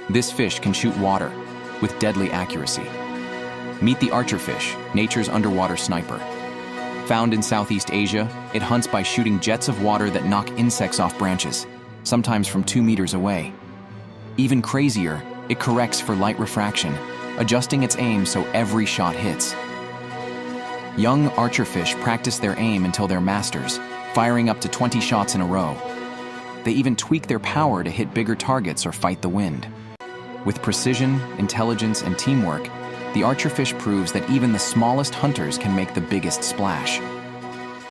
This fish can shoot water with deadly accuracy. Meet the archerfish, nature's underwater sniper. Found in Southeast Asia, it hunts by shooting jets of water that knock insects off branches, sometimes from 2 meters away. Even crazier, it corrects for light refraction, adjusting its aim so every shot hits. Young archerfish practice their aim until they're masters, firing up to 20 shots in a row. They even tweak their power to hit bigger targets or fight the wind. With precision, intelligence, and teamwork, the archerfish proves that even the smallest hunters can make the biggest splash.